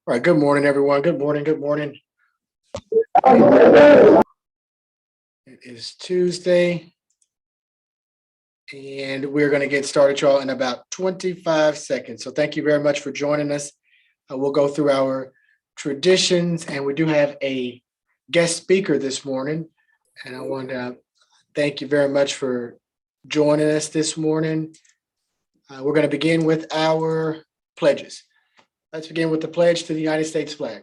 All right, good morning, everyone. Good morning, good morning. It is Tuesday, and we're going to get started, y'all, in about 25 seconds. So thank you very much for joining us. We'll go through our traditions, and we do have a guest speaker this morning. And I want to thank you very much for joining us this morning. We're going to begin with our pledges. Let's begin with the pledge to the United States flag.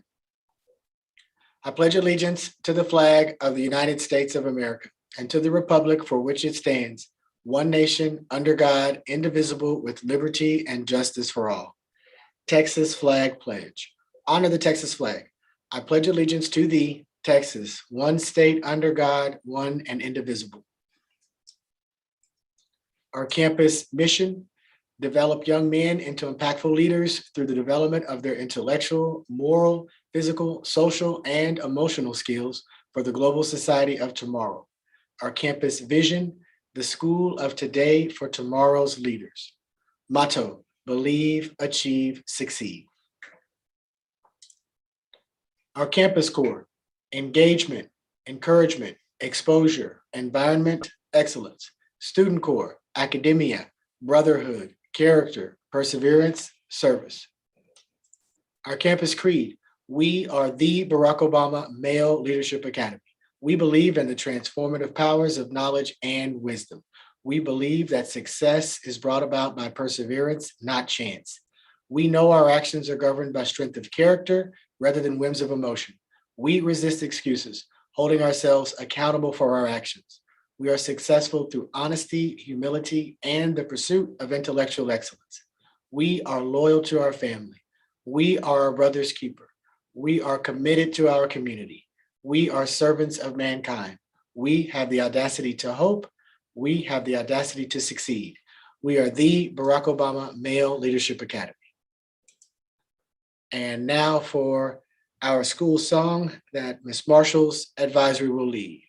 I pledge allegiance to the flag of the United States of America and to the republic for which it stands, one nation, under God, indivisible, with liberty and justice for all. Texas flag pledge. Honor the Texas flag. I pledge allegiance to thee, Texas, one state under God, one and indivisible. Our campus mission: develop young men into impactful leaders through the development of their intellectual, moral, physical, social, and emotional skills for the global society of tomorrow. Our campus vision: the school of today for tomorrow's leaders. Motto: believe, achieve, succeed. Our campus core: engagement, encouragement, exposure, environment, excellence. Student core: academia, brotherhood, character, perseverance, service. Our campus creed: we are the Barack Obama Male Leadership Academy. We believe in the transformative powers of knowledge and wisdom. We believe that success is brought about by perseverance, not chance. We know our actions are governed by strength of character rather than whims of emotion. We resist excuses, holding ourselves accountable for our actions. We are successful through honesty, humility, and the pursuit of intellectual excellence. We are loyal to our family. We are our brother's keeper. We are committed to our community. We are servants of mankind. We have the audacity to hope. We have the audacity to succeed. We are the Barack Obama Male Leadership Academy. And now for our school song that Ms. Marshall's advisory will lead.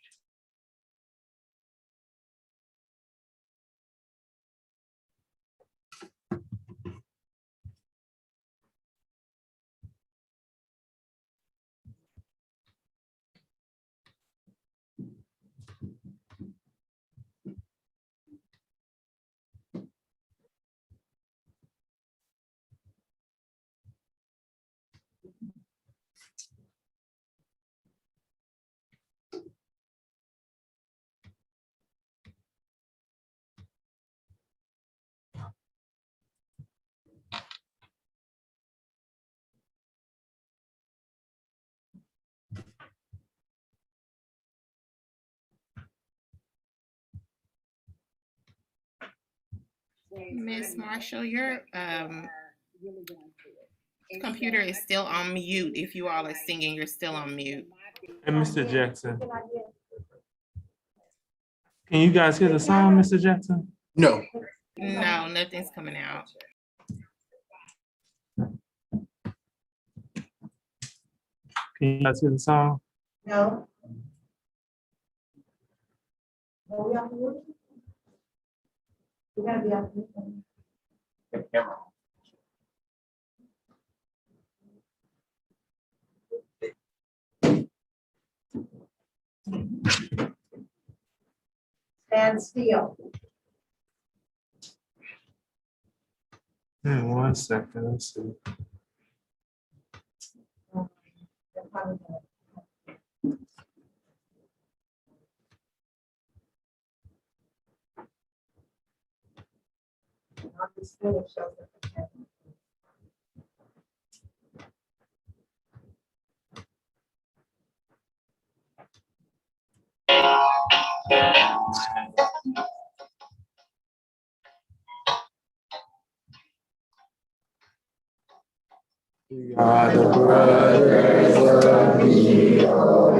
Miss Marshall, your computer is still on mute. If you all are singing, you're still on mute. And Mr. Jackson, can you guys hear the song, Mr. Jackson? No. No, nothing's coming out. Can you guys hear the song? No. We gotta be on mute. Stand still. 1 second, let's see. We are the brothers of the Lord.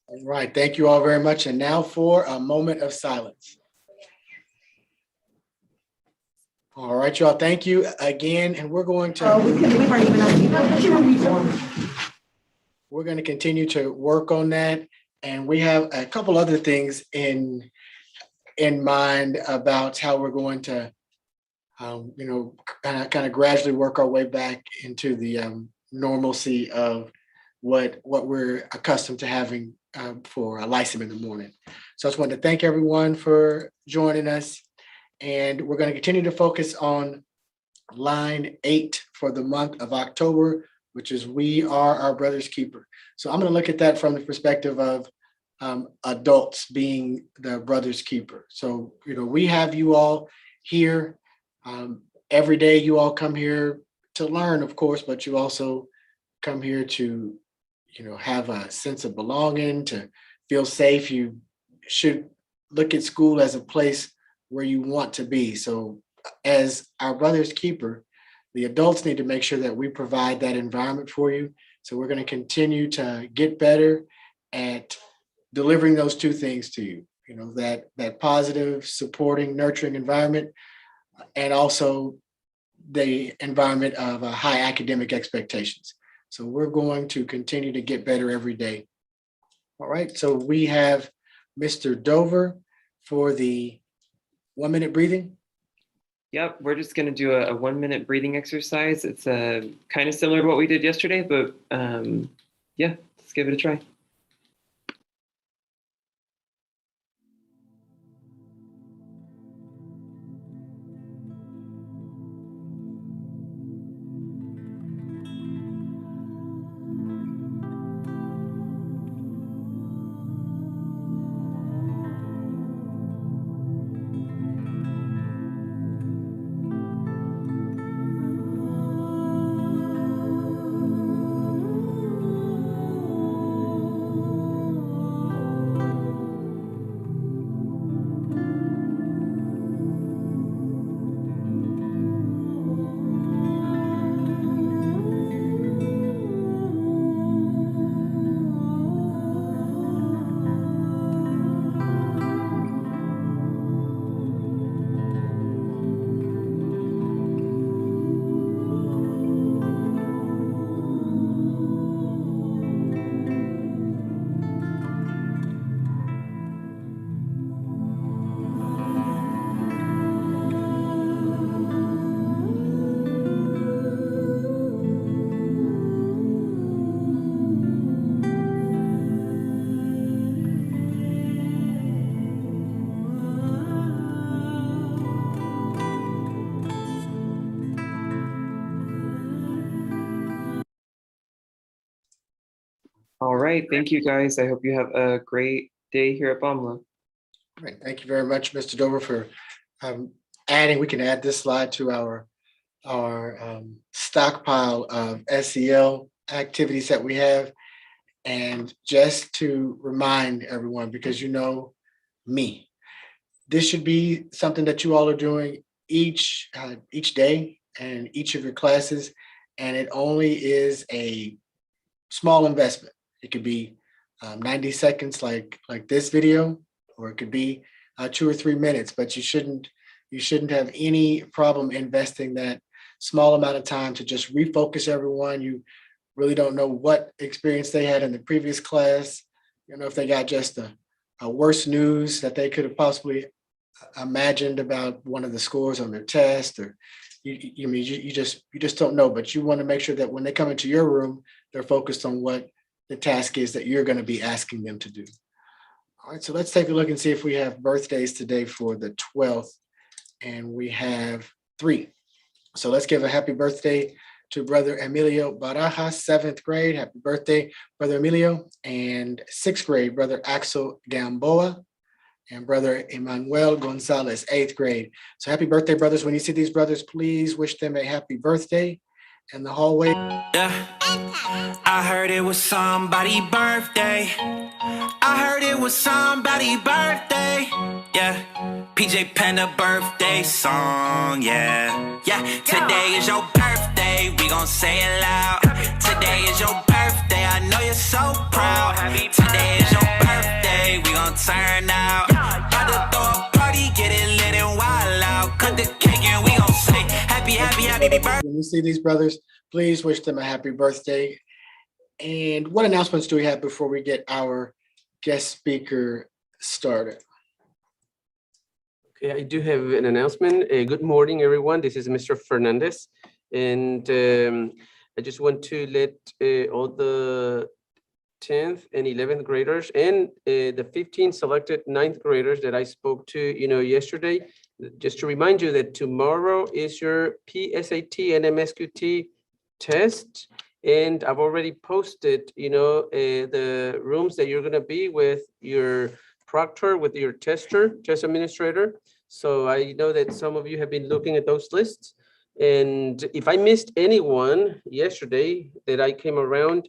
All right, thank you all very much. And now for a moment of silence. All right, y'all, thank you again. And we're going to continue to work on that. And we have a couple other things in mind about how we're going to, kind of gradually work our way back into the normalcy of what we're accustomed to having for a LISM in the morning. So I just wanted to thank everyone for joining us. And we're going to continue to focus on line 8 for the month of October, which is we are our brother's keeper. So I'm going to look at that from the perspective of adults being the brother's keeper. So, we have you all here. Every day you all come here to learn, of course, but you also come here to, have a sense of belonging, to feel safe. You should look at school as a place where you want to be. So as our brother's keeper, the adults need to make sure that we provide that environment for you. So we're going to continue to get better at delivering those two things to you, that positive, supporting, nurturing environment, and also the environment of high academic expectations. So we're going to continue to get better every day. All right, so we have Mr. Dover for the 1-minute breathing. Yep, we're just going to do a 1-minute breathing exercise. It's kind of similar to what we did yesterday, but yeah, let's give it a try. All right, thank you guys. I hope you have a great day here at BOMLA. Great. Thank you very much, Mr. Dover, for adding. We can add this slide to our stockpile of SEL activities that we have. And just to remind everyone, because me, this should be something that you all are doing each day and each of your classes, and it only is a small investment. It could be 90 seconds like this video, or it could be 2 or 3 minutes, but you shouldn't have any problem investing that small amount of time to just refocus everyone. You really don't know what experience they had in the previous class. If they got just a worse news that they could have possibly imagined about one of the scores on their test, or you just don't know, but you want to make sure that when they come into your room, they're focused on what the task is that you're going to be asking them to do. All right, so let's take a look and see if we have birthdays today for the 12th, and we have 3. So let's give a happy birthday to Brother Emilio Barajas, 7th grade. Happy birthday, Brother Emilio. And 6th grade, Brother Axel Gamboa and Brother Emmanuel Gonzalez, 8th grade. So happy birthday, brothers. When you see these brothers, please wish them a happy birthday. And the hallway. Yeah, I heard it was somebody's birthday. I heard it was somebody's birthday. Yeah, PJ Panda birthday song. Yeah, yeah. Today is your birthday. We gon' say it loud. Today is your birthday. I know you're so proud. Today is your birthday. We gon' turn out. About to throw a party, get it lit and wild out. Cut the cake and we gon' say happy, happy, happy birthday. When you see these brothers, please wish them a happy birthday. And what announcements do we have before we get our guest speaker started? Okay, I do have an announcement. Good morning, everyone. This is Mr. Fernandez. And I just want to let all the 10th and 11th graders and the 15 selected 9th graders that I spoke to, yesterday, just to remind you that tomorrow is your PSAT and MSQT test. And I've already posted, the rooms that you're going to be with your proctor, with your test administrator. So I know that some of you have been looking at those lists. And if I missed anyone yesterday that I came around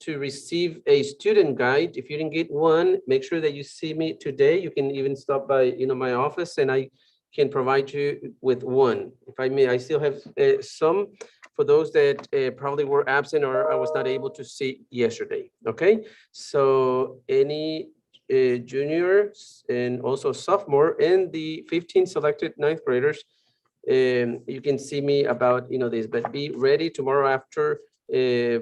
to receive a student guide, if you didn't get one, make sure that you see me today. You can even stop by, my office, and I can provide you with one. If I may, I still have some for those that probably were absent or I was not able to see yesterday. Okay, so any juniors and also sophomore and the 15 selected 9th graders, you can see me about this, but be ready tomorrow after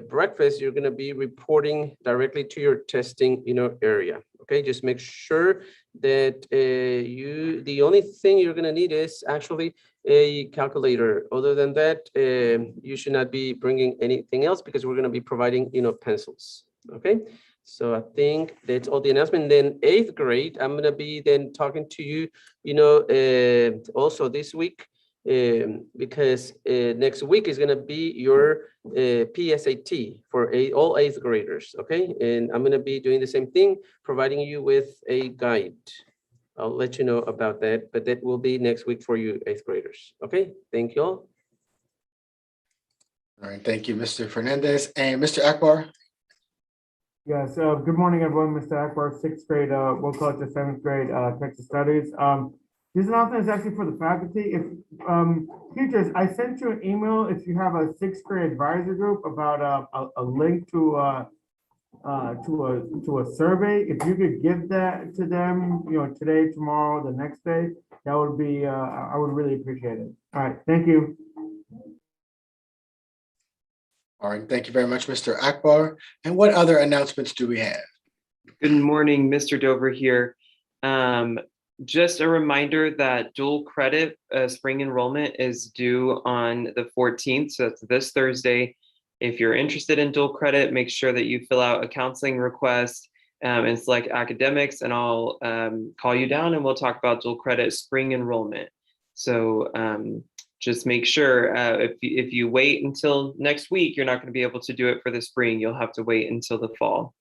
breakfast. You're going to be reporting directly to your testing area. Okay, just make sure that the only thing you're going to need is actually a calculator. Other than that, you should not be bringing anything else because we're going to be providing pencils. Okay, so I think that's all the announcement. Then 8th grade, I'm going to be then talking to you also this week, because next week is going to be your PSAT for all 8th graders. Okay, and I'm going to be doing the same thing, providing you with a guide. I'll let you know about that, but that will be next week for you 8th graders. Okay, thank you all. All right, thank you, Mr. Fernandez. And Mr. Akbar? Yes, good morning, everyone. Mr. Akbar, 6th grade, World Culture, 7th grade, Texas Studies. This announcement is actually for the faculty. If teachers, I sent you an email if you have a 6th grade advisory group about a link to a survey. If you could give that to them, today, tomorrow, the next day, that would be I would really appreciate it. All right, thank you. All right, thank you very much, Mr. Akbar. And what other announcements do we have? Good morning, Mr. Dover here. Just a reminder that dual credit spring enrollment is due on the 14th. So that's this Thursday. If you're interested in dual credit, make sure that you fill out a counseling request and select academics, and I'll call you down and we'll talk about dual credit spring enrollment. So just make sure if you wait until next week, you're not going to be able to do it for the spring. You'll have to wait until the fall.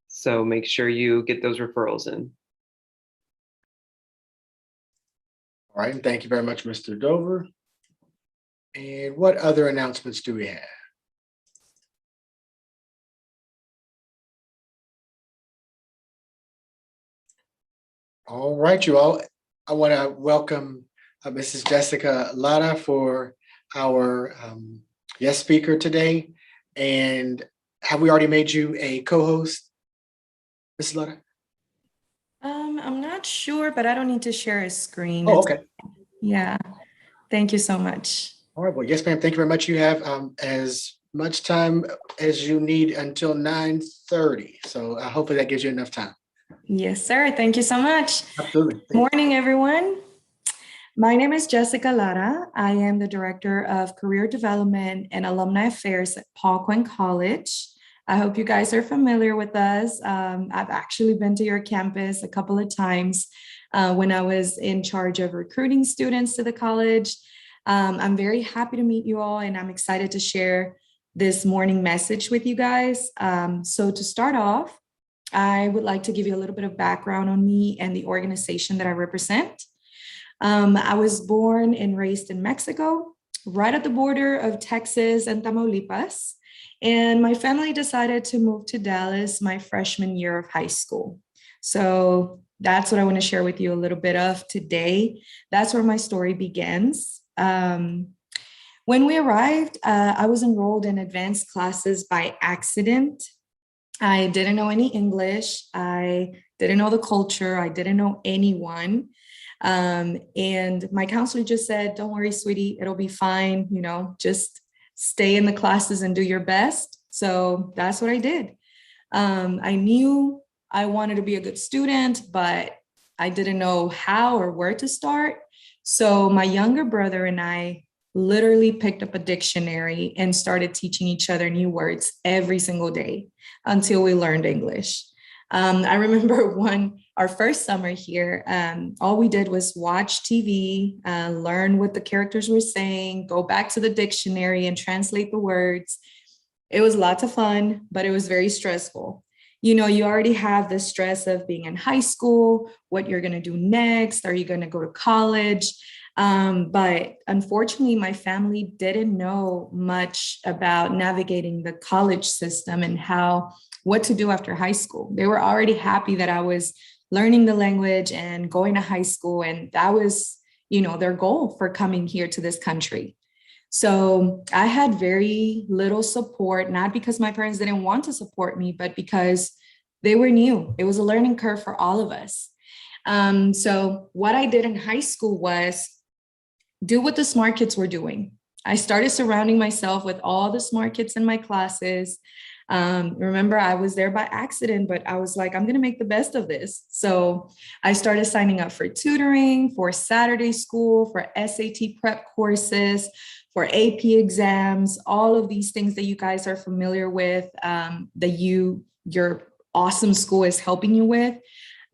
So make sure you get those referrals in. All right, and thank you very much, Mr. Dover. And what other announcements do we have? All right, you all. I want to welcome Mrs. Jessica Lara for our guest speaker today. And have we already made you a co-host, Mrs. Lara? I'm not sure, but I don't need to share a screen. Oh, okay. Yeah. Thank you so much. All right. Well, yes, ma'am. Thank you very much. You have as much time as you need until 9:30. So hopefully that gives you enough time. Yes, sir. Thank you so much. Absolutely. Good morning, everyone. My name is Jessica Lara. I am the Director of Career Development and Alumni Affairs at Paul Quinn College. I hope you guys are familiar with us. I've actually been to your campus a couple of times when I was in charge of recruiting students to the college. I'm very happy to meet you all, and I'm excited to share this morning message with you guys. So to start off, I would like to give you a little bit of background on me and the organization that I represent. I was born and raised in Mexico, right at the border of Texas and Tamaulipas. And my family decided to move to Dallas my freshman year of high school. So that's what I want to share with you a little bit of today. That's where my story begins. When we arrived, I was enrolled in advanced classes by accident. I didn't know any English. I didn't know the culture. I didn't know anyone. And my counselor just said, don't worry, sweetie, it'll be fine. You know, just stay in the classes and do your best. So that's what I did. I knew I wanted to be a good student, but I didn't know how or where to start. So my younger brother and I literally picked up a dictionary and started teaching each other new words every single day until we learned English. I remember our first summer here, all we did was watch TV, learn what the characters were saying, go back to the dictionary and translate the words. It was lots of fun, but it was very stressful. You know, you already have the stress of being in high school, what you're going to do next. Are you going to go to college? But unfortunately, my family didn't know much about navigating the college system and what to do after high school. They were already happy that I was learning the language and going to high school. And that was, you know, their goal for coming here to this country. So I had very little support, not because my parents didn't want to support me, but because they were new. It was a learning curve for all of us. So what I did in high school was do what the smart kids were doing. I started surrounding myself with all the smart kids in my classes. Remember, I was there by accident, but I was like, I'm going to make the best of this. So I started signing up for tutoring, for Saturday school, for SAT prep courses, for AP exams, all of these things that you guys are familiar with, that your awesome school is helping you with.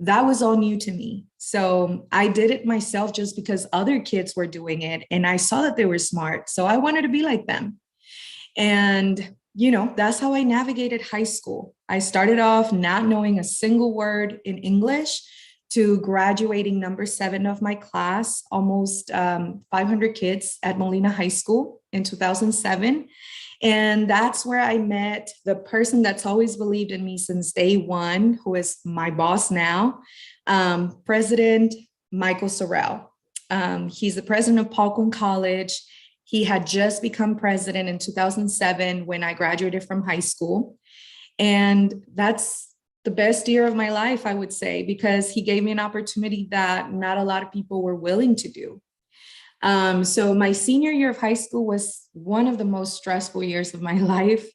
That was all new to me. So I did it myself just because other kids were doing it and I saw that they were smart. So I wanted to be like them. And, you know, that's how I navigated high school. I started off not knowing a single word in English to graduating number 7 of my class, almost 500 kids at Molina High School in 2007. And that's where I met the person that's always believed in me since day one, who is my boss now, President Michael Sorrell. He's the president of Paul Quinn College. He had just become president in 2007 when I graduated from high school. And that's the best year of my life, I would say, because he gave me an opportunity that not a lot of people were willing to do. So my senior year of high school was one of the most stressful years of my life.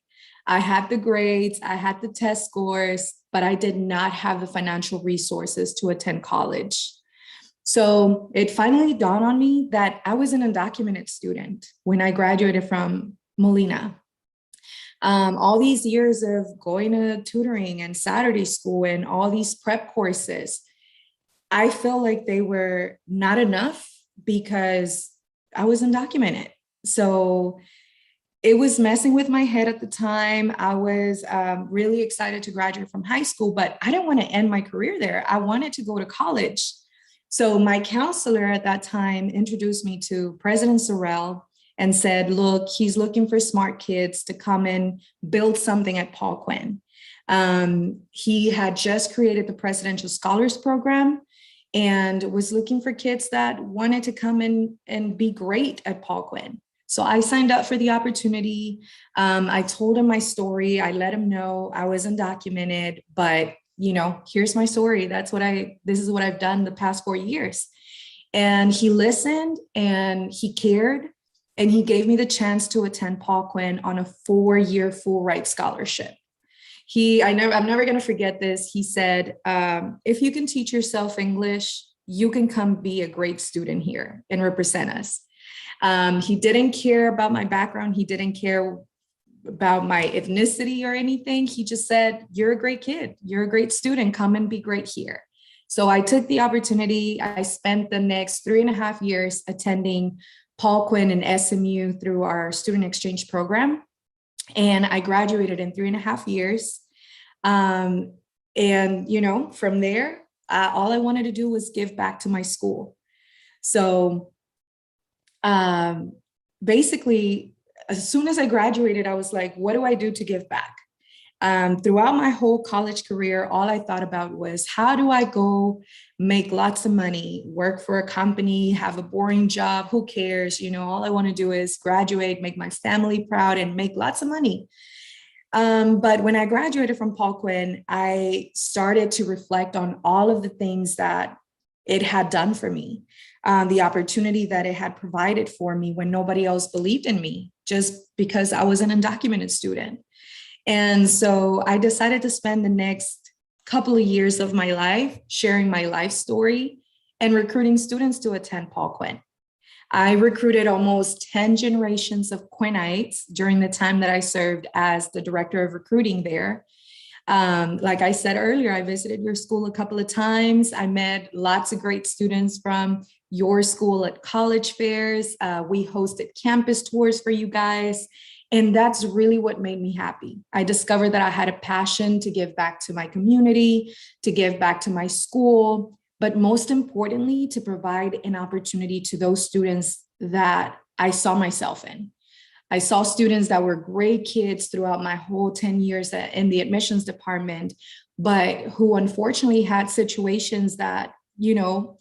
I had the grades, I had the test scores, but I did not have the financial resources to attend college. So it finally dawned on me that I was an undocumented student when I graduated from Molina. All these years of going to tutoring and Saturday school and all these prep courses, I felt like they were not enough because I was undocumented. So it was messing with my head at the time. I was really excited to graduate from high school, but I didn't want to end my career there. I wanted to go to college. So my counselor at that time introduced me to President Sorrell and said, look, he's looking for smart kids to come and build something at Paul Quinn. He had just created the Presidential Scholars Program and was looking for kids that wanted to come in and be great at Paul Quinn. So I signed up for the opportunity. I told him my story. I let him know I was undocumented, but you know, here's my story. This is what I've done the past 4 years. And he listened and he cared. And he gave me the chance to attend Paul Quinn on a 4-year full ride scholarship. I'm never going to forget this. He said, if you can teach yourself English, you can come be a great student here and represent us. He didn't care about my background. He didn't care about my ethnicity or anything. He just said, you're a great kid. You're a great student. Come and be great here. So I took the opportunity. I spent the next 3.5 years attending Paul Quinn and SMU through our student exchange program. And I graduated in 3.5 years. And, you know, from there, all I wanted to do was give back to my school. So basically, as soon as I graduated, I was like, what do I do to give back? Throughout my whole college career, all I thought about was, how do I go make lots of money, work for a company, have a boring job? Who cares? You know, all I want to do is graduate, make my family proud, and make lots of money. But when I graduated from Paul Quinn, I started to reflect on all of the things that it had done for me, the opportunity that it had provided for me when nobody else believed in me, just because I was an undocumented student. And so I decided to spend the next couple of years of my life sharing my life story and recruiting students to attend Paul Quinn. I recruited almost 10 generations of Quinnites during the time that I served as the director of recruiting there. Like I said earlier, I visited your school a couple of times. I met lots of great students from your school at college fairs. We hosted campus tours for you guys. And that's really what made me happy. I discovered that I had a passion to give back to my community, to give back to my school, but most importantly, to provide an opportunity to those students that I saw myself in. I saw students that were great kids throughout my whole 10 years in the admissions department, but who unfortunately had situations that, you know,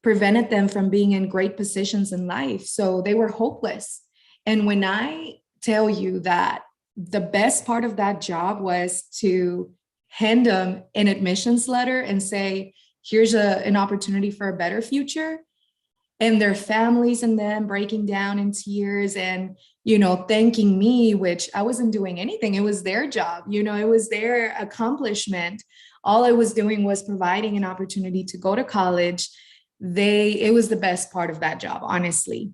prevented them from being in great positions in life. So they were hopeless. And when I tell you that the best part of that job was to hand them an admissions letter and say, here's an opportunity for a better future, and their families and them breaking down in tears and, you know, thanking me, which I wasn't doing anything. It was their job, you know, it was their accomplishment. All I was doing was providing an opportunity to go to college. It was the best part of that job, honestly.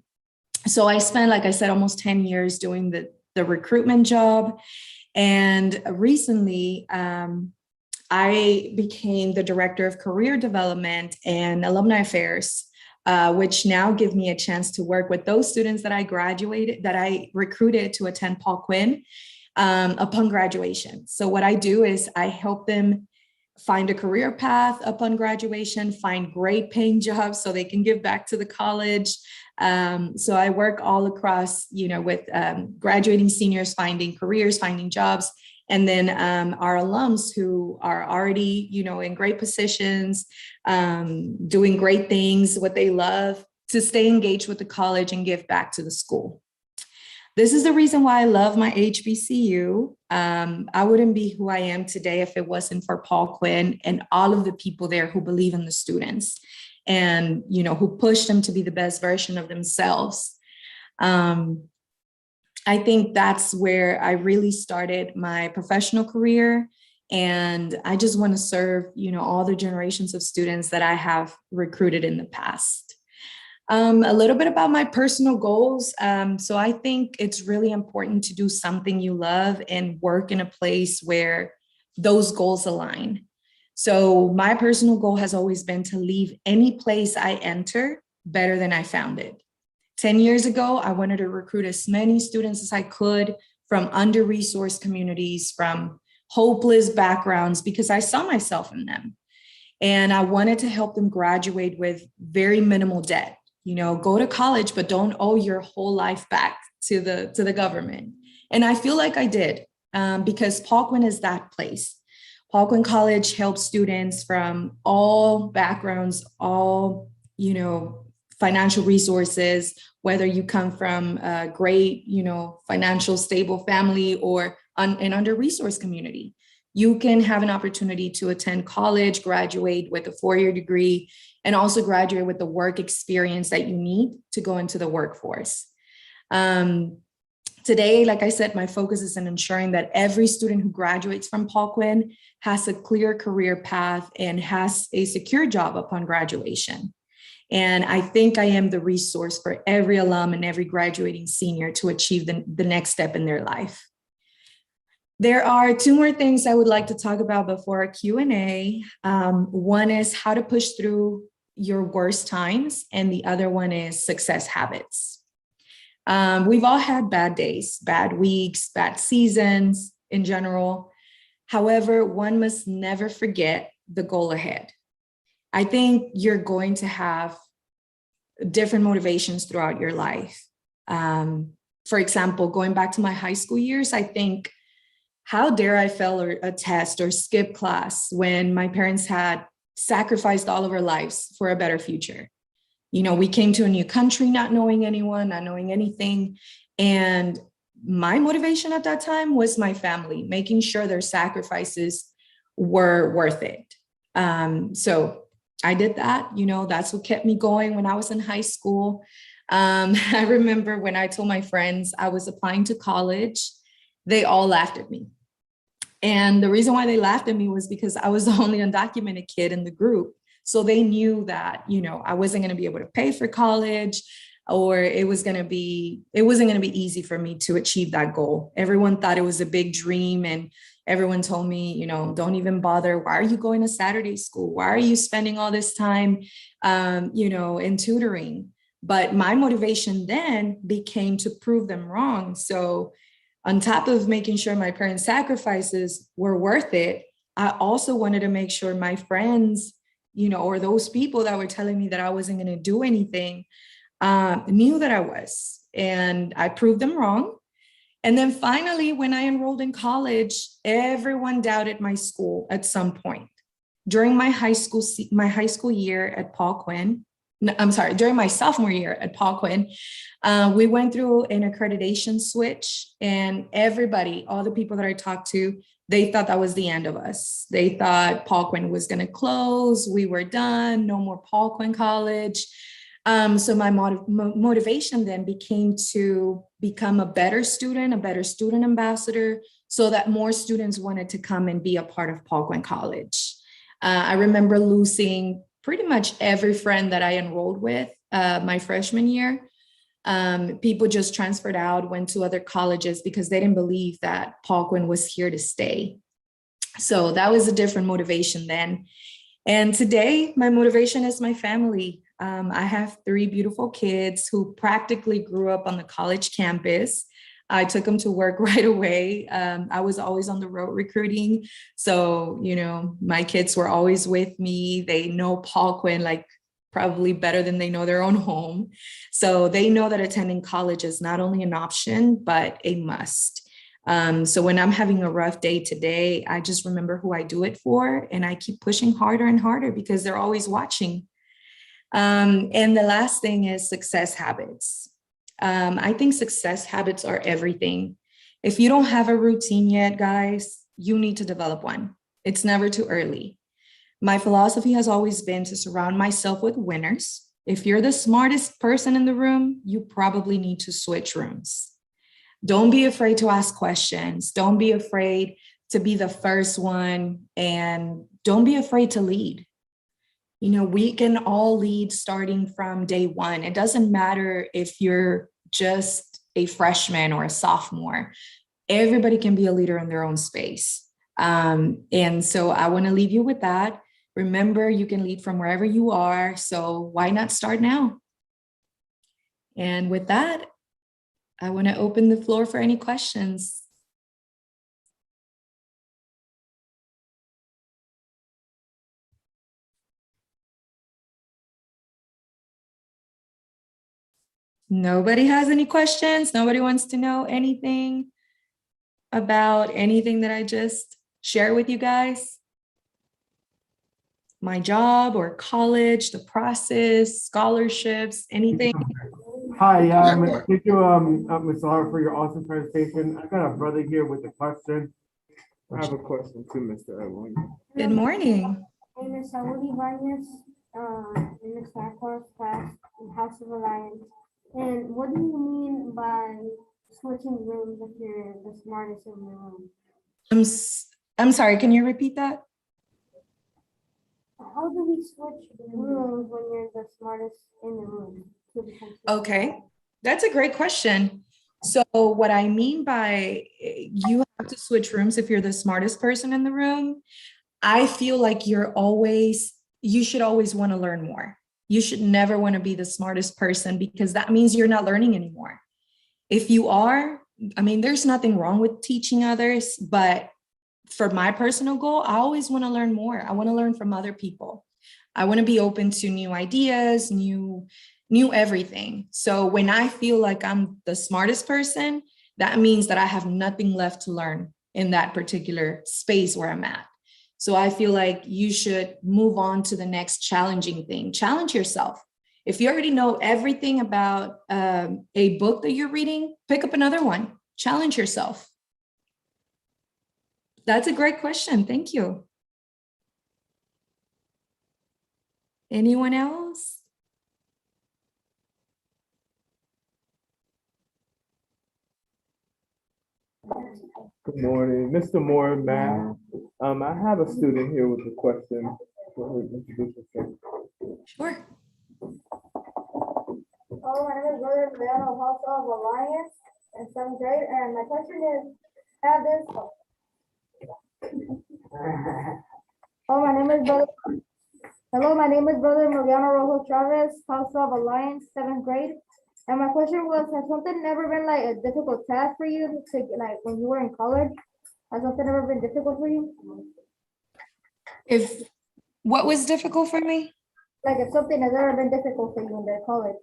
So I spent, like I said, almost 10 years doing the recruitment job. And recently, I became the director of career development and alumni affairs, which now give me a chance to work with those students that I recruited to attend Paul Quinn upon graduation. So what I do is I help them find a career path upon graduation, find great paying jobs so they can give back to the college. So I work all across, you know, with graduating seniors, finding careers, finding jobs, and then our alums who are already, you know, in great positions, doing great things, what they love, to stay engaged with the college and give back to the school. This is the reason why I love my HBCU. I wouldn't be who I am today if it wasn't for Paul Quinn and all of the people there who believe in the students and, you know, who push them to be the best version of themselves. I think that's where I really started my professional career. And I just want to serve, you know, all the generations of students that I have recruited in the past. A little bit about my personal goals. So I think it's really important to do something you love and work in a place where those goals align. So my personal goal has always been to leave any place I enter better than I found it. 10 years ago, I wanted to recruit as many students as I could from under-resourced communities, from hopeless backgrounds, because I saw myself in them. And I wanted to help them graduate with very minimal debt. You know, go to college, but don't owe your whole life back to the government. And I feel like I did, because Paul Quinn is that place. Paul Quinn College helps students from all backgrounds, all, you know, financial resources, whether you come from a great, you know, financial stable family or an under-resourced community. You can have an opportunity to attend college, graduate with a 4-year degree, and also graduate with the work experience that you need to go into the workforce. Today, like I said, my focus is in ensuring that every student who graduates from Paul Quinn has a clear career path and has a secure job upon graduation. And I think I am the resource for every alum and every graduating senior to achieve the next step in their life. There are two more things I would like to talk about before our Q&A. One is how to push through your worst times, and the other one is success habits. We've all had bad days, bad weeks, bad seasons in general. However, one must never forget the goal ahead. I think you're going to have different motivations throughout your life. For example, going back to my high school years, I think, how dare I fail a test or skip class when my parents had sacrificed all of our lives for a better future? You know, we came to a new country, not knowing anyone, not knowing anything. And my motivation at that time was my family, making sure their sacrifices were worth it. So I did that, you know, that's what kept me going when I was in high school. I remember when I told my friends I was applying to college, they all laughed at me. And the reason why they laughed at me was because I was the only undocumented kid in the group. So they knew that, you know, I wasn't going to be able to pay for college, or it wasn't going to be easy for me to achieve that goal. Everyone thought it was a big dream, and everyone told me, you know, don't even bother. Why are you going to Saturday school? Why are you spending all this time, you know, in tutoring? But my motivation then became to prove them wrong. So on top of making sure my parents' sacrifices were worth it, I also wanted to make sure my friends, you know, or those people that were telling me that I wasn't going to do anything, knew that I was, and I proved them wrong. And then finally, when I enrolled in college, everyone doubted my school at some point. During my high school year at Paul Quinn, during my sophomore year at Paul Quinn, we went through an accreditation switch, and everybody, all the people that I talked to, they thought that was the end of us. They thought Paul Quinn was going to close. We were done. No more Paul Quinn College. So my motivation then became to become a better student ambassador, so that more students wanted to come and be a part of Paul Quinn College. I remember losing pretty much every friend that I enrolled with my freshman year. People just transferred out, went to other colleges because they didn't believe that Paul Quinn was here to stay. So that was a different motivation then. And today, my motivation is my family. I have 3 beautiful kids who practically grew up on the college campus. I took them to work right away. I was always on the road recruiting. So, you know, my kids were always with me. They know Paul Quinn like probably better than they know their own home. So they know that attending college is not only an option, but a must. So when I'm having a rough day today, I just remember who I do it for, and I keep pushing harder and harder because they're always watching. And the last thing is success habits. I think success habits are everything. If you don't have a routine yet, guys, you need to develop one. It's never too early. My philosophy has always been to surround myself with winners. If you're the smartest person in the room, you probably need to switch rooms. Don't be afraid to ask questions. Don't be afraid to be the first one, and don't be afraid to lead. You know, we can all lead starting from day one. It doesn't matter if you're just a freshman or a sophomore. Everybody can be a leader in their own space. And so I want to leave you with that. Remember, you can lead from wherever you are. So why not start now? And with that, I want to open the floor for any questions. Nobody has any questions? Nobody wants to know anything about anything that I just shared with you guys? My job or college, the process, scholarships, anything? Hi, thank you, Ms. Lara, for your awesome presentation. I got a brother here with a question. I have a question too, Mr. Edwin. Good morning. Hey, Ms. Saudi Vargas, in Ms. Akbar's class in House of Alliance. And what do you mean by switching rooms if you're the smartest in the room? I'm sorry, can you repeat that? How do we switch rooms when you're the smartest in the room? Okay, that's a great question. So what I mean by you have to switch rooms if you're the smartest person in the room, I feel like you should always want to learn more. You should never want to be the smartest person because that means you're not learning anymore. If you are, I mean, there's nothing wrong with teaching others, but for my personal goal, I always want to learn more. I want to learn from other people. I want to be open to new ideas, new everything. So when I feel like I'm the smartest person, that means that I have nothing left to learn in that particular space where I'm at. So I feel like you should move on to the next challenging thing. Challenge yourself. If you already know everything about a book that you're reading, pick up another one. Challenge yourself. That's a great question. Thank you. Anyone else? Good morning, Mr. Moore, Matt. I have a student here with a question. Go ahead, introduce yourself. Sure. Oh, my name is Brother Leon House of Alliance in 7th grade, and my question is, have this. Oh, my name is Brother. Hello, my name is Brother Mariano Rojo Chavez, House of Alliance, 7th grade. And my question was, has something ever been like a difficult task for you to like when you were in college? Has something ever been difficult for you? What was difficult for me? Like if something has ever been difficult for you in the college?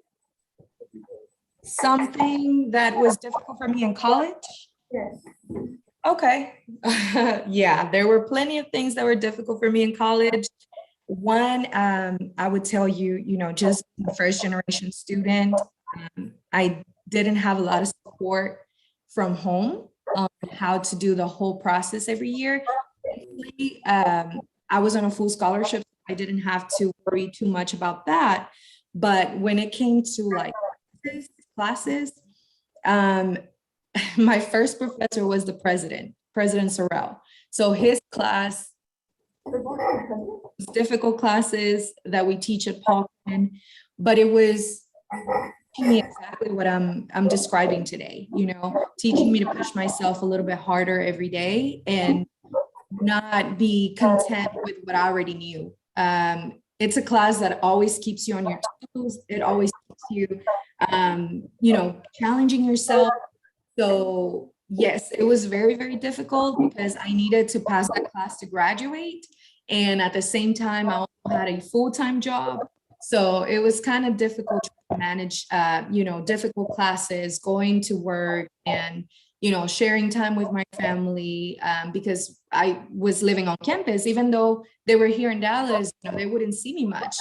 Something that was difficult for me in college? Yes. Okay. Yeah, there were plenty of things that were difficult for me in college. One, I would tell you, just a first generation student, I didn't have a lot of support from home on how to do the whole process every year. I was on a full scholarship. I didn't have to worry too much about that. But when it came to like classes, my first professor was the President Sorrell. So his class, difficult classes that we teach at Paulson, but it was teaching me exactly what I'm describing today, teaching me to push myself a little bit harder every day and not be content with what I already knew. It's a class that always keeps you on your toes. It always keeps you, challenging yourself. So yes, it was very, very difficult because I needed to pass that class to graduate. And at the same time, I also had a full-time job. So it was kind of difficult to manage, difficult classes, going to work and, sharing time with my family because I was living on campus, even though they were here in Dallas, they wouldn't see me much.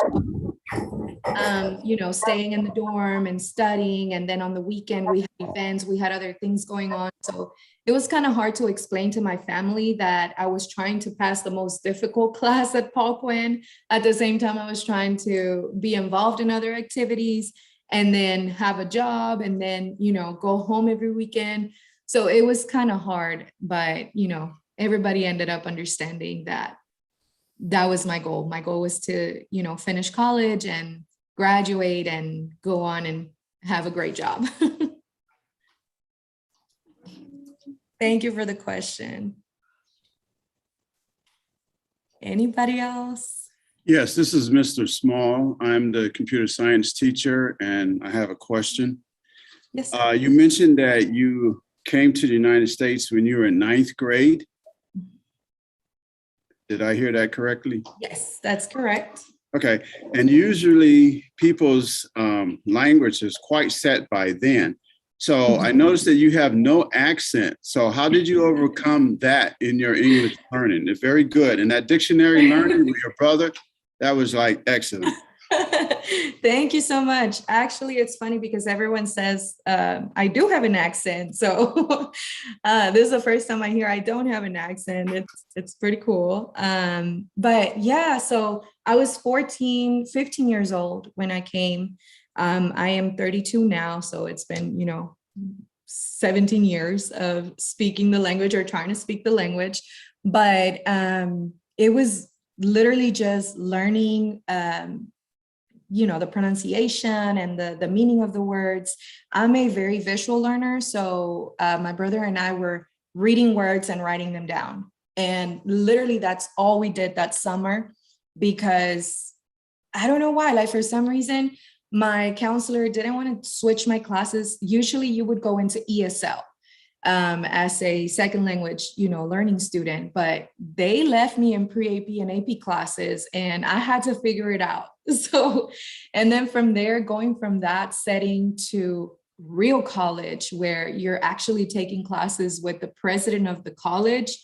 Staying in the dorm and studying. And then on the weekend, we had events, we had other things going on. So it was kind of hard to explain to my family that I was trying to pass the most difficult class at Paul Quinn. At the same time, I was trying to be involved in other activities and then have a job and then, go home every weekend. So it was kind of hard, but, everybody ended up understanding that that was my goal. My goal was to, finish college and graduate and go on and have a great job. Thank you for the question. Anybody else? Yes, this is Mr. Small. I'm the computer science teacher and I have a question. Yes. You mentioned that you came to the United States when you were in 9th grade. Did I hear that correctly? Yes, that's correct. Okay, and usually people's language is quite set by then. So I noticed that you have no accent. So how did you overcome that in your English learning? It's very good. And that dictionary learning with your brother, that was like excellent. Thank you so much. Actually, it's funny because everyone says I do have an accent. So this is the first time I hear I don't have an accent. It's pretty cool. But yeah, so I was 15 years old when I came. I am 32 now. So it's been, 17 years of speaking the language or trying to speak the language. But it was literally just learning, the pronunciation and the meaning of the words. I'm a very visual learner. So my brother and I were reading words and writing them down. And literally that's all we did that summer, because I don't know why, like for some reason, my counselor didn't want to switch my classes. Usually you would go into ESL as a second language, learning student, but they left me in pre-AP and AP classes and I had to figure it out. So, and then from there, going from that setting to real college, where you're actually taking classes with the president of the college,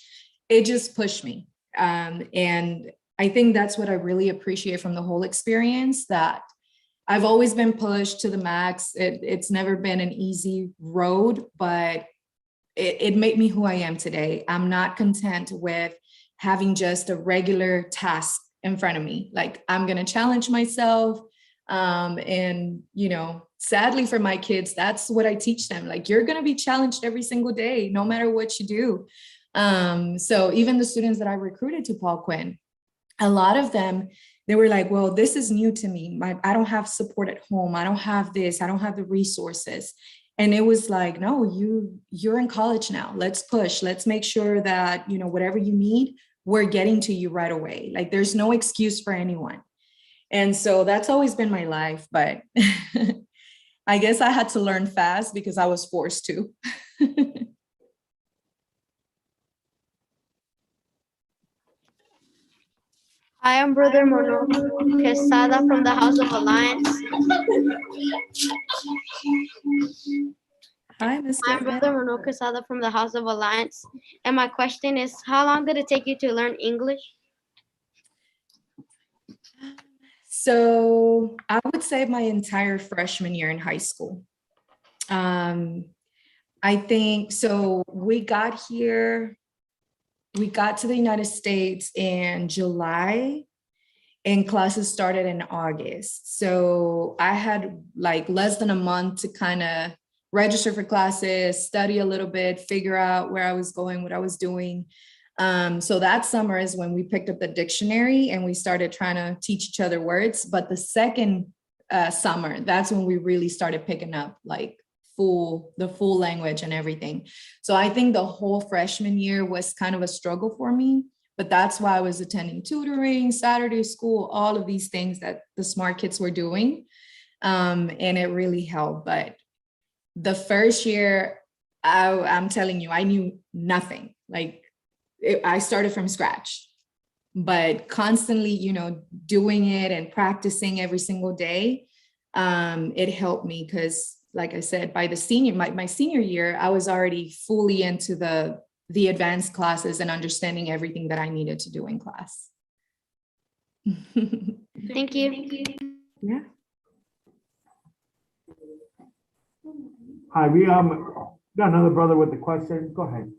it just pushed me. And I think that's what I really appreciate from the whole experience, that I've always been pushed to the max. It's never been an easy road, but it made me who I am today. I'm not content with having just a regular task in front of me. Like, I'm going to challenge myself. And, sadly for my kids, that's what I teach them. Like, you're going to be challenged every single day, no matter what you do. So even the students that I recruited to Paul Quinn, a lot of them, they were like, well, this is new to me. I don't have support at home. I don't have this. I don't have the resources. And it was like, no, you're in college now. Let's push. Let's make sure that, whatever you need, we're getting to you right away. Like, there's no excuse for anyone. And so that's always been my life. But I guess I had to learn fast because I was forced to. I am Brother Mono Quesada from the House of Alliance. Hi, Mr. I'm Brother Mono Quesada from the House of Alliance. And my question is, how long did it take you to learn English? So I would say my entire freshman year in high school. I think, so we got to the United States in July and classes started in August. So I had like less than a month to kind of register for classes, study a little bit, figure out where I was going, what I was doing. So that summer is when we picked up the dictionary and we started trying to teach each other words. But the second summer, that's when we really started picking up like the full language and everything. So I think the whole freshman year was kind of a struggle for me, but that's why I was attending tutoring, Saturday school, all of these things that the smart kids were doing. And it really helped. But the first year, I'm telling you, I knew nothing. Like, I started from scratch, but constantly, doing it and practicing every single day, it helped me because, like I said, by the my senior year, I was already fully into the advanced classes and understanding everything that I needed to do in class. Thank you. Yeah. Hi, we got another brother with a question. Go ahead.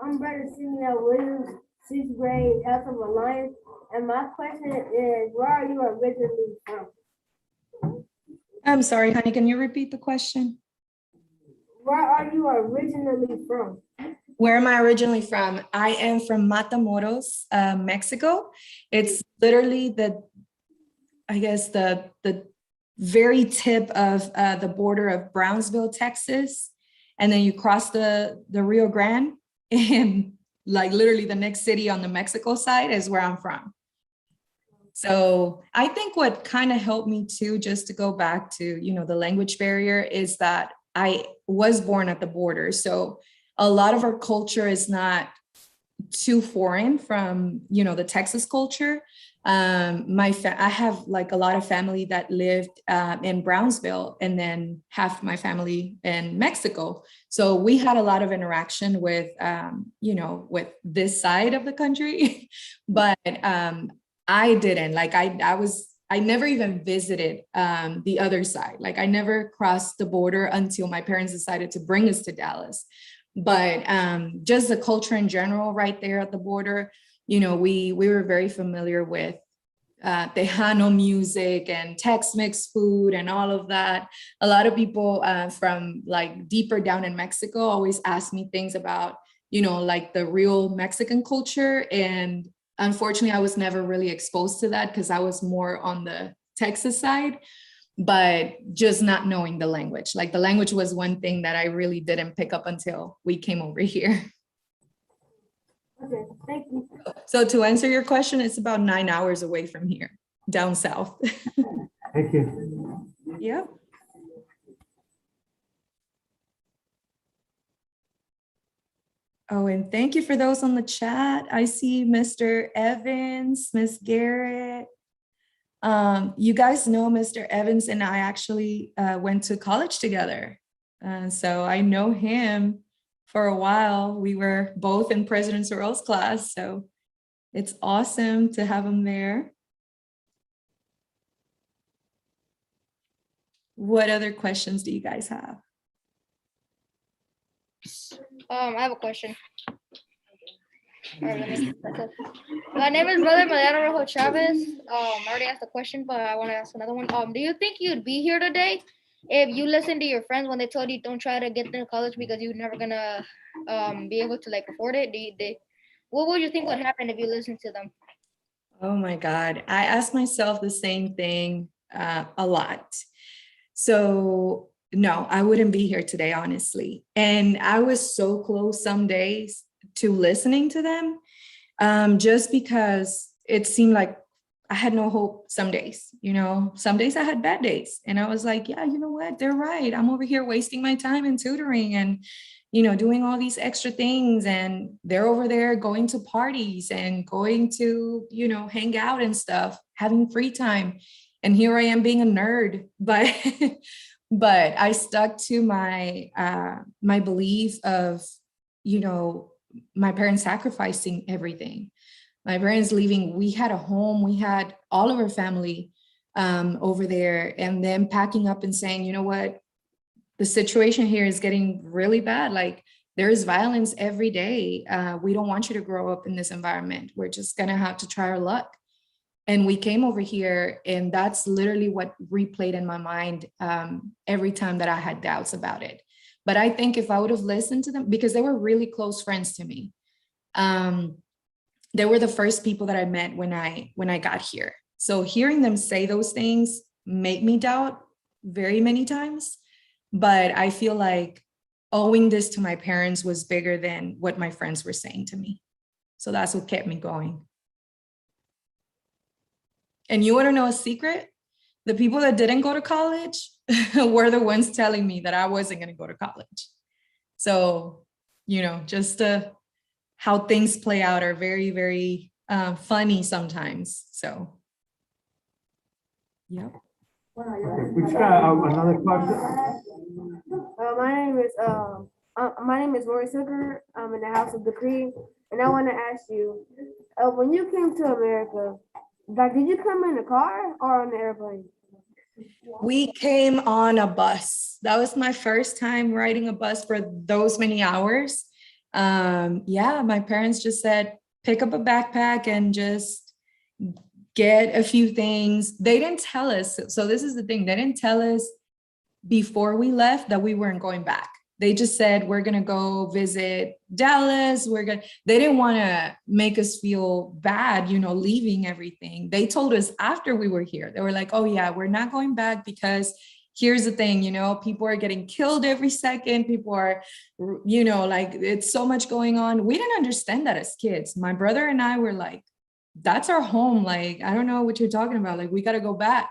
I'm Brother Simeon Williams, 6th grade, House of Alliance, and my question is, where are you originally from? I'm sorry, honey, can you repeat the question? Where are you originally from? Where am I originally from? I am from Matamoros, Mexico. It's literally the very tip of the border of Brownsville, Texas. And then you cross the Rio Grande, and like literally the next city on the Mexico side is where I'm from. So I think what kind of helped me too, just to go back to, the language barrier, is that I was born at the border. So a lot of our culture is not too foreign from, the Texas culture. I have like a lot of family that lived in Brownsville, and then half my family in Mexico. So we had a lot of interaction with, with this side of the country, but I didn't. Like I never even visited the other side. Like I never crossed the border until my parents decided to bring us to Dallas. But just the culture in general right there at the border, we were very familiar with Tejano music and Tex-Mex food and all of that. A lot of people from like deeper down in Mexico always ask me things about, you know, like the real Mexican culture. And unfortunately, I was never really exposed to that because I was more on the Texas side, but just not knowing the language. Like the language was one thing that I really didn't pick up until we came over here. Okay, thank you. So to answer your question, it's about 9 hours away from here, down south. Thank you. Yep. Oh, and thank you for those on the chat. I see Mr. Evans, Miss Garrett. You guys know Mr. Evans and I actually went to college together. So I know him for a while. We were both in President Sorrell's class. So it's awesome to have him there. What other questions do you guys have? I have a question. My name is Brother Mariano Rojo Chavez. I already asked a question, but I want to ask another one. Do you think you'd be here today if you listened to your friends when they told you don't try to get into college because you're never gonna be able to like afford it? What would you think would happen if you listened to them? Oh my God. I ask myself the same thing a lot. So no, I wouldn't be here today, honestly. And I was so close some days to listening to them just because it seemed like I had no hope some days, you know, some days I had bad days and I was like, yeah, you know what, they're right. I'm over here wasting my time in tutoring and, you know, doing all these extra things. And they're over there going to parties and going to, you know, hang out and stuff, having free time. And here I am being a nerd, but but I stuck to my my belief of, you know, my parents sacrificing everything. My parents leaving, we had a home, we had all of our family over there, and then packing up and saying, you know what, the situation here is getting really bad. Like there is violence every day. We don't want you to grow up in this environment. We're just gonna have to try our luck. And we came over here, and that's literally what replayed in my mind every time that I had doubts about it. But I think if I would have listened to them, because they were really close friends to me, they were the first people that I met when I got here. So hearing them say those things made me doubt very many times. But I feel like owing this to my parents was bigger than what my friends were saying to me. So that's what kept me going. And you want to know a secret? The people that didn't go to college were the ones telling me that I wasn't going to go to college. So, you know, just how things play out are very, very funny sometimes. So, yeah. We just got another question. My name is Rory Zucker. I'm in the House of Decree, and I want to ask you, when you came to America, like, did you come in a car or on the airplane? We came on a bus. That was my first time riding a bus for those many hours. Yeah, my parents just said, pick up a backpack and just get a few things. They didn't tell us. So this is the thing. They didn't tell us before we left that we weren't going back. They just said, we're going to go visit Dallas. They didn't want to make us feel bad, you know, leaving everything. They told us after we were here, they were like, oh yeah, we're not going back because here's the thing, you know, people are getting killed every second. People are, you know, like it's so much going on. We didn't understand that as kids. My brother and I were like, that's our home. Like, I don't know what you're talking about. Like, we got to go back.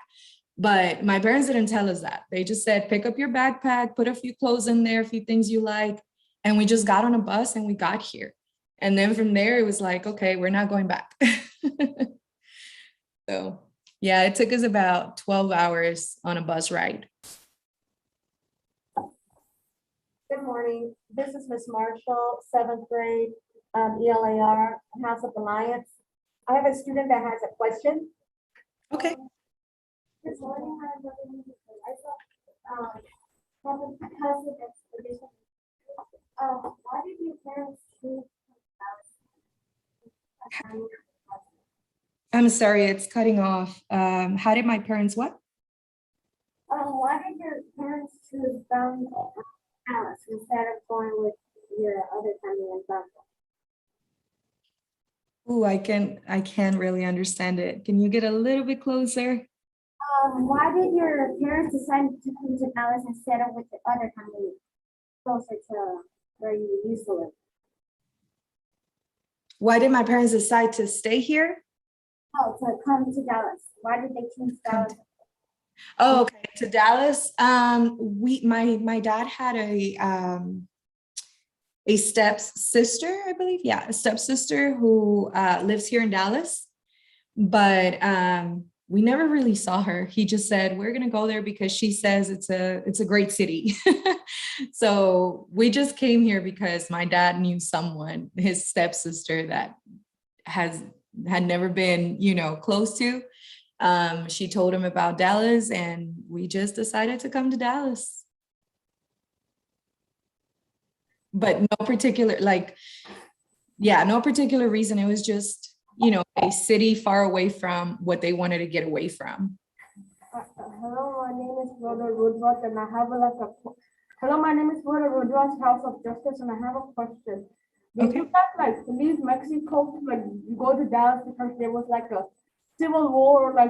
But my parents didn't tell us that. They just said, pick up your backpack, put a few clothes in there, a few things you like. And we just got on a bus and we got here. And then from there, it was like, okay, we're not going back. So yeah, it took us about 12 hours on a bus ride. Good morning. This is Miss Marshall, 7th grade, ELAR, House of Alliance. I have a student that has a question. Okay. This morning, I have a cousin expedition. Why did your parents choose? I'm sorry, it's cutting off. How did my parents what? Why did your parents choose down Alice instead of going with your other family in Bangkok? Oh, I can't really understand it. Can you get a little bit closer? Why did your parents decide to come to Alice instead of with the other family closer to where you used to live? Why did my parents decide to stay here? Oh, to come to Dallas. Why did they choose Dallas? Oh, okay, to Dallas. My dad had a stepsister, I believe. Yeah, a stepsister who lives here in Dallas, but we never really saw her. He just said we're gonna go there because she says it's a great city. So we just came here because my dad knew someone, his stepsister, that had never been, close to. She told him about Dallas, and we just decided to come to Dallas. But no particular, no particular reason. It was just, a city far away from what they wanted to get away from. Hello, my name is Brother Rudolph, and I have hello, my name is Brother Rudolph's House of Justice, and I have a question. Did you guys leave Mexico, you go to Dallas because there was a civil war, or a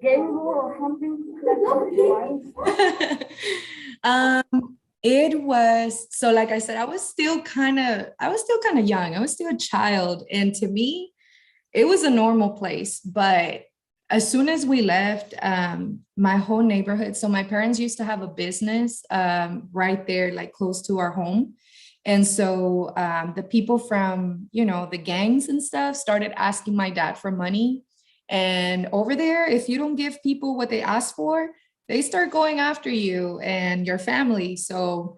gang war or something It was, so like I said, I was still kind of young. I was still a child. And to me, it was a normal place. But as soon as we left, my whole neighborhood, so my parents used to have a business right there, close to our home. And so the people from, the gangs and stuff started asking my dad for money. And over there, if you don't give people what they ask for, they start going after you and your family. So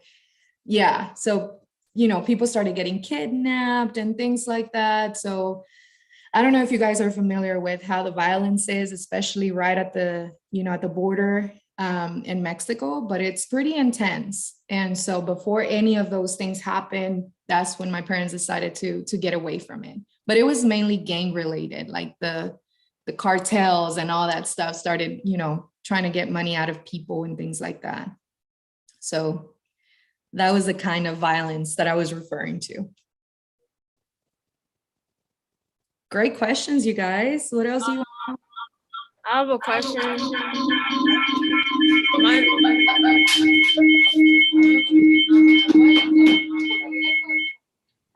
yeah, people started getting kidnapped and things like that. So I don't know if you guys are familiar with how the violence is, especially right at the, at the border in Mexico, but it's pretty intense. And so before any of those things happened, that's when my parents decided to get away from it. But it was mainly gang related, like the cartels and all that stuff started, trying to get money out of people and things like that. So that was the kind of violence that I was referring to. Great questions, you guys. What else do you want? I have a question.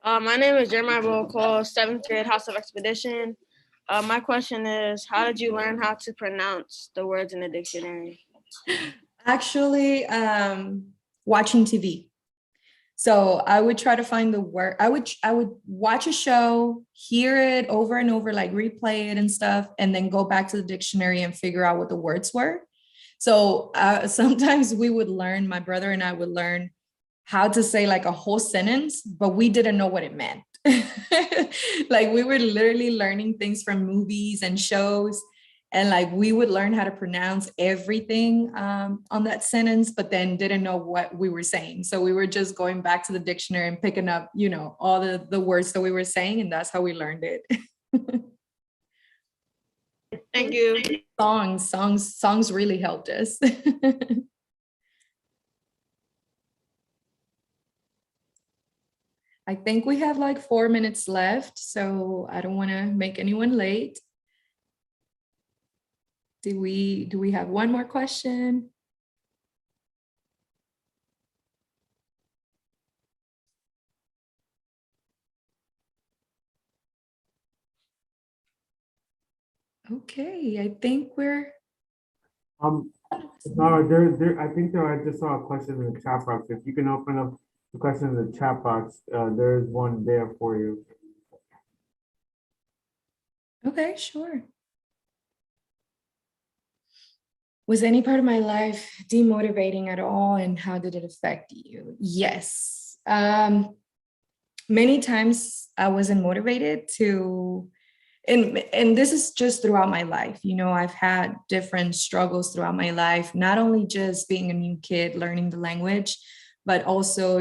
My name is Jeremiah Cole, 7th grade, House of Expedition. My question is, how did you learn how to pronounce the words in the dictionary? Actually, watching TV. So I would try to find the word. I would watch a show, hear it over and over, replay it and stuff, and then go back to the dictionary and figure out what the words were. So sometimes my brother and I would learn how to say a whole sentence, but we didn't know what it meant. We were literally learning things from movies and shows, and we would learn how to pronounce everything on that sentence, but then didn't know what we were saying. So we were just going back to the dictionary and picking up, all the words that we were saying, and that's how we learned it. Thank you. Songs really helped us. I think we have 4 minutes left, so I don't want to make anyone late. Do we have one more question? Okay, I think we're. No, I think I just saw a question in the chat box. If you can open up the question in the chat box, there is one there for you. Okay, sure. Was any part of my life demotivating at all, and how did it affect you? Yes. Many times I wasn't motivated to, and this is just throughout my life. I've had different struggles throughout my life, not only just being a new kid, learning the language, but also,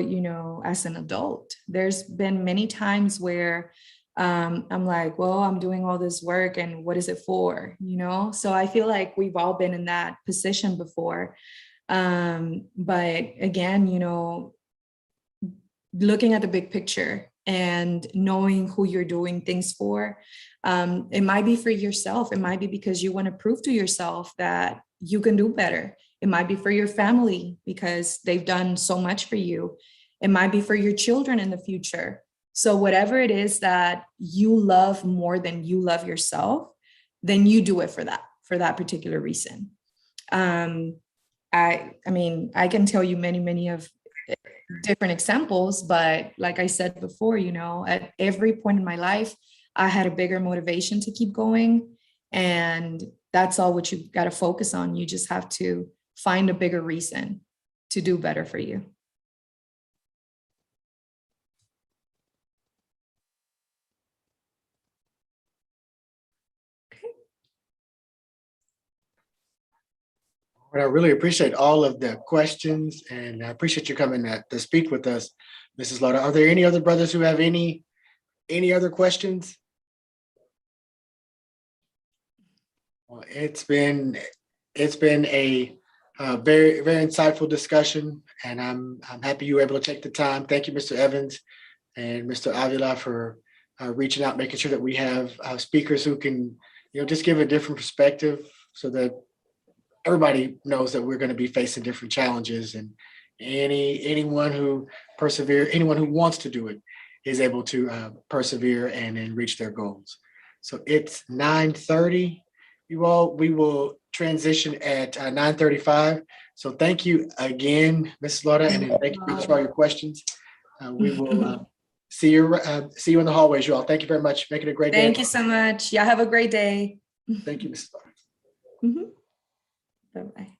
as an adult. There's been many times where I'm like, well, I'm doing all this work and what is it for? So I feel like we've all been in that position before. But again, looking at the big picture and knowing who you're doing things for. It might be for yourself. It might be because you want to prove to yourself that you can do better. It might be for your family because they've done so much for you. It might be for your children in the future. So whatever it is that you love more than you love yourself, then you do it for that particular reason. I mean, I can tell you many of different examples, but like I said before, at every point in my life, I had a bigger motivation to keep going. And that's all what you got to focus on. You just have to find a bigger reason to do better for you. But I really appreciate all of the questions, and I appreciate you coming to speak with us, Mrs. Lauder. Are there any other brothers who have any other questions? Well, it's been a very, very insightful discussion, and I'm happy you were able to take the time. Thank you, Mr. Evans and Mr. Avila, for reaching out, making sure that we have speakers who can, just give a different perspective so that everybody knows that we're going to be facing different challenges, and anyone who wants to do it is able to persevere and then reach their goals. So it's 9:30. You all, we will transition at 9:35. So thank you again, Mrs. Lauder, and then thank you for all your questions. We will see you in the hallways, you all. Thank you very much. Make it a great day. Thank you so much. Yeah, have a great day. Thank you, Mrs. Lauder. Bye-bye.